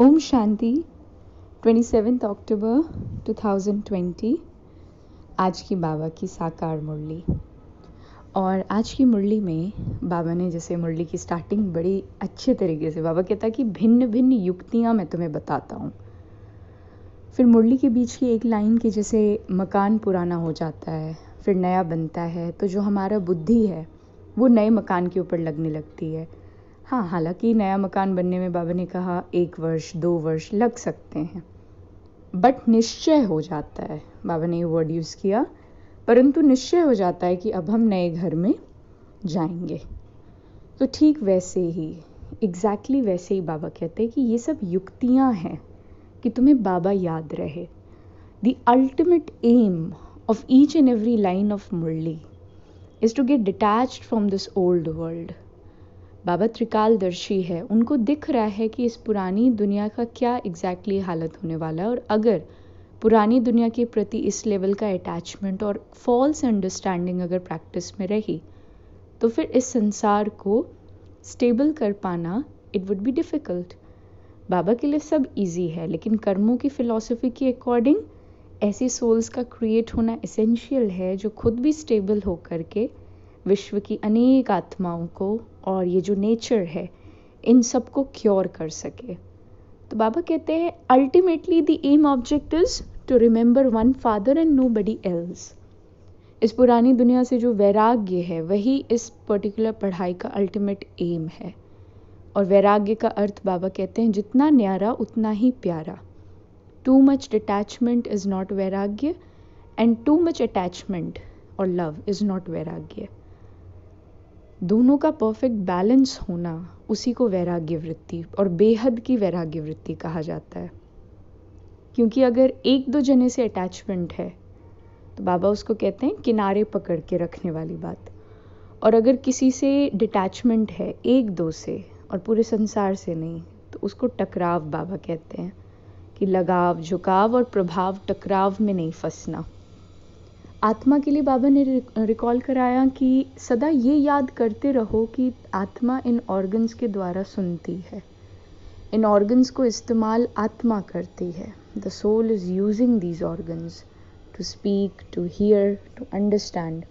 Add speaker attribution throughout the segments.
Speaker 1: ओम शांति 27 अक्टूबर 2020 आज की बाबा की साकार मुरली। और आज की मुरली में बाबा ने जैसे मुरली की स्टार्टिंग बड़ी अच्छे तरीके से बाबा कहता कि भिन्न भिन्न युक्तियाँ मैं तुम्हें बताता हूँ। फिर मुरली के बीच की एक लाइन की जैसे मकान पुराना हो जाता है फिर नया बनता है, तो जो हमारा बुद्धि है वो नए मकान के ऊपर लगने लगती है। हाँ, हालांकि नया मकान बनने में बाबा ने कहा 1 वर्ष 2 वर्ष लग सकते हैं, बट निश्चय हो जाता है, बाबा ने ये वर्ड यूज़ किया, परंतु निश्चय हो जाता है कि अब हम नए घर में जाएंगे। तो ठीक वैसे ही एग्जैक्टली वैसे ही बाबा कहते हैं कि ये सब युक्तियाँ हैं कि तुम्हें बाबा याद रहे। The ultimate aim of each and every line of Murli is to get detached from this old world. बाबा त्रिकालदर्शी है, उनको दिख रहा है कि इस पुरानी दुनिया का क्या एग्जैक्टली हालत होने वाला है, और अगर पुरानी दुनिया के प्रति इस लेवल का अटैचमेंट और फॉल्स अंडरस्टैंडिंग अगर प्रैक्टिस में रही तो फिर इस संसार को स्टेबल कर पाना इट वुड बी डिफ़िकल्ट। बाबा के लिए सब इजी है, लेकिन कर्मों की फ़िलॉसफी के अकॉर्डिंग ऐसी सोल्स का क्रिएट होना एसेंशियल है जो खुद भी स्टेबल हो करके विश्व की अनेक आत्माओं को और ये जो नेचर है इन सब को क्योर कर सके। तो बाबा कहते हैं ultimately the aim object is to remember one father and nobody else. इस पुरानी दुनिया से जो वैराग्य है वही इस पर्टिकुलर पढ़ाई का अल्टीमेट एम है। और वैराग्य का अर्थ बाबा कहते हैं जितना न्यारा उतना ही प्यारा। Too much detachment is not vairagya and too much attachment or love is not vairagya. दोनों का परफेक्ट बैलेंस होना उसी को वैराग्य वृत्ति और बेहद की वैराग्य वृत्ति कहा जाता है। क्योंकि अगर एक दो जने से अटैचमेंट है तो बाबा उसको कहते हैं किनारे पकड़ के रखने वाली बात, और अगर किसी से डिटैचमेंट है एक दो से और पूरे संसार से नहीं तो उसको टकराव बाबा कहते हैं कि लगाव झुकाव और प्रभाव टकराव में नहीं फंसना। आत्मा के लिए बाबा ने रिकॉल कराया कि सदा ये याद करते रहो कि आत्मा इन ऑर्गन्स के द्वारा सुनती है, इन ऑर्गन्स को इस्तेमाल आत्मा करती है। The soul is using these organs to speak, to hear, to understand.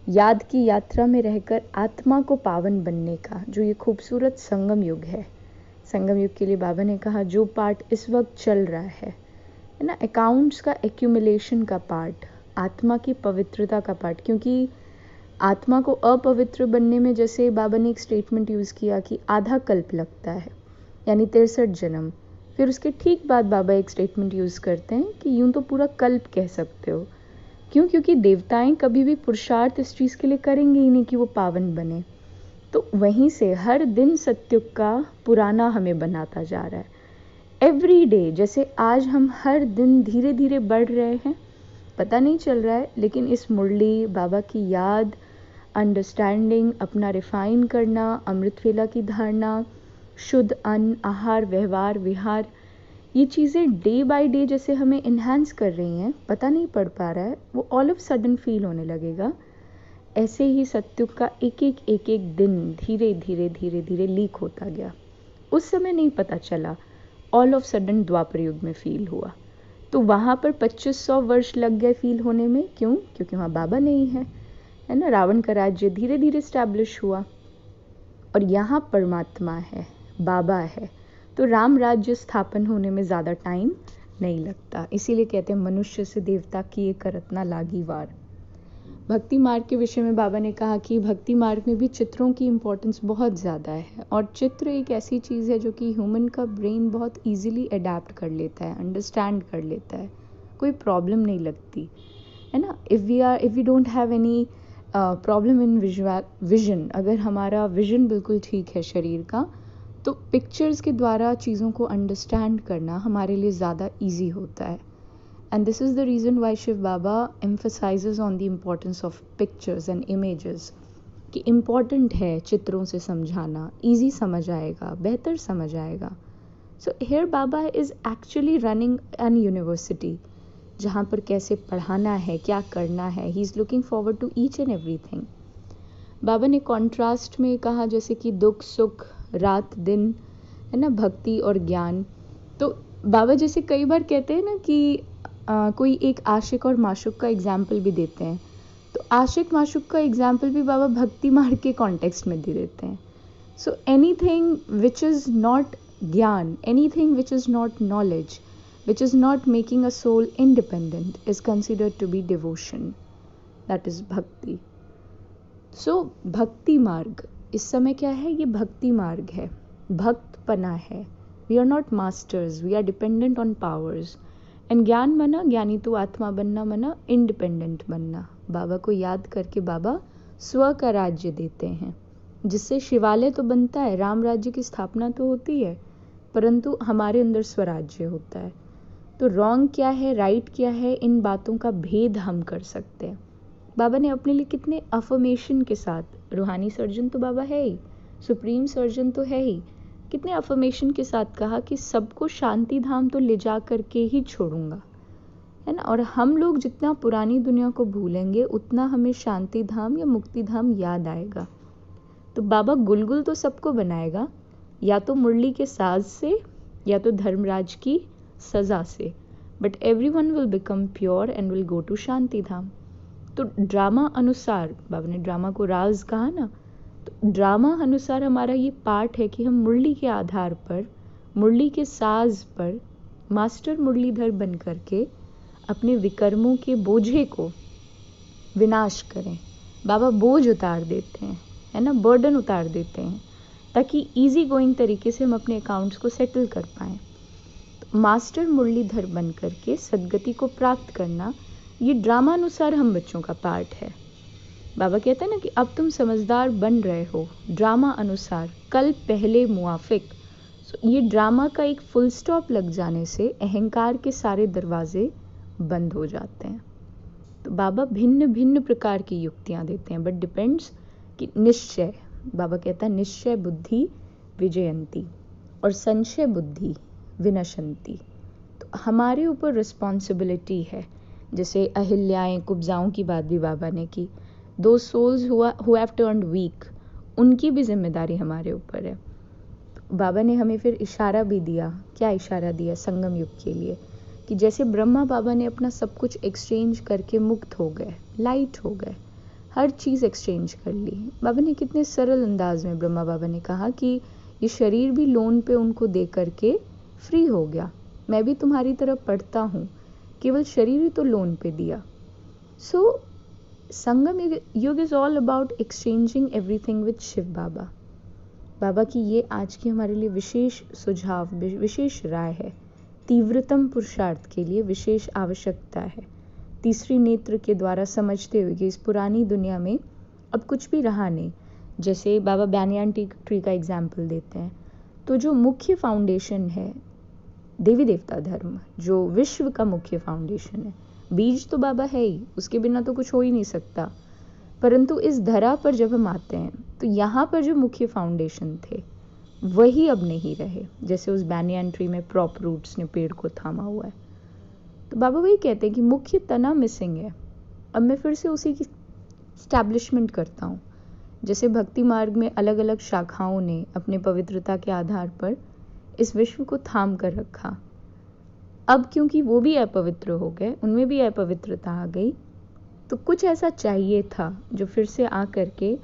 Speaker 1: याद की यात्रा में रहकर आत्मा को पावन बनने का जो ये खूबसूरत संगम युग है। संगम युग के लिए बाबा ने कहा जो पार्ट इस वक्त चल रहा है ना, अकाउंट्स का एक्यूमुलेशन का पार्ट, आत्मा की पवित्रता का पार्ट। क्योंकि आत्मा को अपवित्र बनने में जैसे बाबा ने एक स्टेटमेंट यूज़ किया कि आधा कल्प लगता है, यानी 63 जन्म। फिर उसके ठीक बाद बाबा एक स्टेटमेंट यूज़ करते हैं कि यूँ तो पूरा कल्प कह सकते हो। क्यों? क्योंकि देवताएं कभी भी पुरुषार्थ इस चीज़ के लिए करेंगे ही नहीं कि वो पावन बने। तो वहीं से हर दिन सत्युग का पुराना हमें बनाता जा रहा है। एवरी डे, जैसे आज हम हर दिन धीरे धीरे बढ़ रहे हैं, पता नहीं चल रहा है, लेकिन इस मुरली बाबा की याद, अंडरस्टैंडिंग, अपना रिफाइन करना, अमृत वेला की धारणा, शुद्ध अन्न, आहार, व्यवहार, विहार, ये चीज़ें डे बाय डे जैसे हमें इन्हांस कर रही हैं, पता नहीं पड़ पा रहा है, वो ऑल ऑफ सडन फील होने लगेगा। ऐसे ही सत्युग का एक एक दिन धीरे धीरे धीरे धीरे लीक होता गया। उस समय नहीं पता चला, ऑल ऑफ सडन द्वापर युग में फील हुआ। तो वहाँ पर 2500 वर्ष लग गए फील होने में। क्यों? क्योंकि वहाँ बाबा नहीं है ना। रावण का राज्य धीरे धीरे स्टैब्लिश हुआ और यहाँ परमात्मा है, बाबा है, तो राम राज्य स्थापन होने में ज़्यादा टाइम नहीं लगता। इसीलिए कहते हैं मनुष्य से देवता किए करत ना लागी वार। भक्ति मार्ग के विषय में बाबा ने कहा कि भक्ति मार्ग में भी चित्रों की इम्पोर्टेंस बहुत ज़्यादा है, और चित्र एक ऐसी चीज़ है जो कि ह्यूमन का ब्रेन बहुत इजीली अडेप्ट कर लेता है, अंडरस्टैंड कर लेता है, कोई प्रॉब्लम नहीं लगती है ना। If we don't have any problem in vision, अगर हमारा विजन बिल्कुल ठीक है शरीर का, तो पिक्चर्स के द्वारा चीज़ों को अंडरस्टैंड करना हमारे लिए ज़्यादा ईजी होता है। And this is the reason why Shiv Baba emphasizes on the importance of pictures and images, कि important है चित्रों से समझाना, easy समझ आएगा, बेहतर समझ आएगा। So here Baba is actually running an university, जहाँ पर कैसे पढ़ाना है, क्या करना है, he is looking forward to each and everything. बाबा ने कॉन्ट्रास्ट में कहा जैसे कि दुख सुख, रात दिन, है ना, भक्ति और ज्ञान। तो बाबा जैसे कई बार कहते हैं ना कि कोई एक आशिक और माशूक का एग्जाम्पल भी देते हैं, तो आशिक माशूक का एग्जाम्पल भी बाबा भक्ति मार्ग के कॉन्टेक्स्ट में दे देते हैं। So anything which is not ज्ञान, anything which is not knowledge, which is not making a soul independent, is considered to be devotion, that is bhakti. So भक्ति मार्ग इस समय क्या है, ये भक्ति मार्ग है, भक्तपना है। We are not masters, we are dependent on powers. and ज्ञान मना, ज्ञानी तो आत्मा बनना मना इंडिपेंडेंट बनना। बाबा को याद करके बाबा स्व का राज्य देते हैं, जिससे शिवालय तो बनता है, राम राज्य की स्थापना तो होती है, परंतु हमारे अंदर स्वराज्य होता है। तो रॉन्ग क्या है, राइट क्या है, इन बातों का भेद हम कर सकते हैं। बाबा ने अपने लिए कितने अफर्मेशन के साथ, रूहानी सर्जन तो बाबा है ही, सुप्रीम सर्जन तो है ही, कितने अफर्मेशन के साथ कहा कि सबको शांति धाम तो ले जा करके ही छोड़ूंगा, है ना। और हम लोग जितना पुरानी दुनिया को भूलेंगे उतना हमें शांति धाम या मुक्ति धाम याद आएगा। तो बाबा गुलगुल तो सबको बनाएगा, या तो मुरली के साज से या तो धर्मराज की सजा से, but everyone will become pure and will go to Shanti Dham. तो ड्रामा अनुसार, बाबा ने ड्रामा को राज कहा ना, तो ड्रामा अनुसार हमारा ये पार्ट है कि हम मुरली के आधार पर, मुरली के साज पर मास्टर मुरलीधर बन करके अपने विकर्मों के बोझे को विनाश करें। बाबा बोझ उतार देते हैं, है ना, बर्डन उतार देते हैं, ताकि इजी गोइंग तरीके से हम अपने अकाउंट्स को सेटल कर पाएँ। मास्टर मुरलीधर बन करके सदगति को प्राप्त करना, ये ड्रामा अनुसार हम बच्चों का पार्ट है। बाबा कहते हैं ना कि अब तुम समझदार बन रहे हो, ड्रामा अनुसार, कल पहले मुआफिक। ये ड्रामा का एक फुल स्टॉप लग जाने से अहंकार के सारे दरवाजे बंद हो जाते हैं। तो बाबा भिन्न भिन्न प्रकार की युक्तियाँ देते हैं, बट डिपेंड्स कि निश्चय, बाबा कहता है निश्चय बुद्धि विजयंती और संशय बुद्धि विनशंती। तो हमारे ऊपर रिस्पॉन्सिबिलिटी है। जैसे अहिल्याएं कुब्जाओं की बात भी बाबा ने की, दो souls who have turned weak, उनकी भी जिम्मेदारी हमारे ऊपर है। तो बाबा ने हमें फिर इशारा भी दिया, क्या इशारा दिया संगम युग के लिए, कि जैसे ब्रह्मा बाबा ने अपना सब कुछ एक्सचेंज करके मुक्त हो गए, लाइट हो गए, हर चीज़ एक्सचेंज कर ली। बाबा ने कितने सरल अंदाज में, ब्रह्मा बाबा ने कहा कि ये शरीर भी लोन पे उनको दे करके फ्री हो गया, मैं भी तुम्हारी तरफ पढ़ता हूँ, केवल शरीर ही तो लोन पे दिया। So Sangam Yug is all about exchanging everything with Shiv Baba. Baba की ये आज की हमारे लिए विशेष सुझाव, विशेष राय है। तीव्रतम पुरुषार्थ के लिए विशेष आवश्यकता है, तीसरी नेत्र के द्वारा समझते हुए कि इस पुरानी दुनिया में अब कुछ भी रहा नहीं। जैसे बाबा बैनियान ट्री का एग्जाम्पल देते हैं, तो जो मुख्य फाउंडेशन है देवी देवता धर्म, जो विश्व का मुख्य फाउंडेशन है, बीज तो बाबा है ही, उसके बिना तो कुछ हो ही नहीं सकता। परंतु इस धरा पर जब हम आते हैं तो यहाँ पर जो मुख्य फाउंडेशन थे वही अब नहीं रहे। जैसे उस बैनियान ट्री में प्रॉप रूट्स ने पेड़ को थामा हुआ है, तो बाबा वही कहते हैं कि मुख्य तना मिसिंग है। अब मैं फिर से उसी की स्टैब्लिशमेंट करता हूँ। जैसे भक्ति मार्ग में अलग अलग शाखाओं ने अपने पवित्रता के आधार पर इस विश्व को थाम कर रखा, अब क्योंकि वो भी अपवित्र हो गए, उनमें भी अपवित्रता आ गई, तो कुछ ऐसा चाहिए था जो फिर से आ करके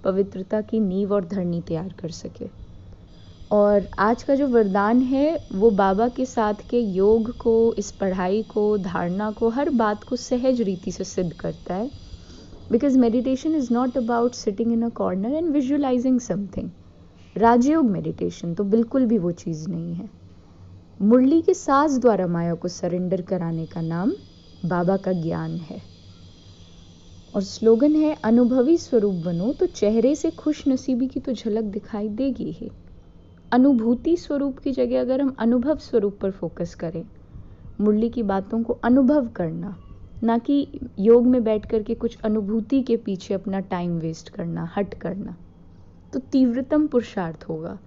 Speaker 1: पवित्रता की नींव और धरनी तैयार कर सके। और आज का जो वरदान है वो बाबा के साथ के योग को, इस पढ़ाई को, धारणा को, हर बात को सहज रीति से सिद्ध करता है। Because meditation is not about sitting in a corner and visualizing something. Rajyoga meditation तो बिल्कुल भी वो चीज़ नहीं है। मुरली के साज द्वारा माया को सरेंडर कराने का नाम बाबा का ज्ञान है। और स्लोगन है, अनुभवी स्वरूप बनो तो चेहरे से खुश नसीबी की तो झलक दिखाई देगी ही। अनुभूति स्वरूप की जगह अगर हम अनुभव स्वरूप पर फोकस करें, मुरली की बातों को अनुभव करना, ना कि योग में बैठ करके कुछ अनुभूति के पीछे अपना टाइम वेस्ट करना, हट करना, तो तीव्रतम पुरुषार्थ होगा।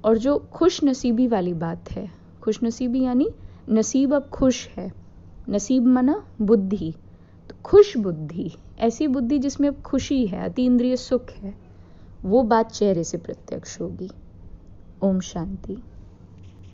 Speaker 1: और जो खुश नसीबी वाली बात है, खुश नसीबी यानी नसीब अब खुश है, नसीब मना बुद्धि, तो खुश बुद्धि, ऐसी बुद्धि जिसमें अब खुशी है, अतीन्द्रिय सुख है, वो बात चेहरे से प्रत्यक्ष होगी। ओम शांति।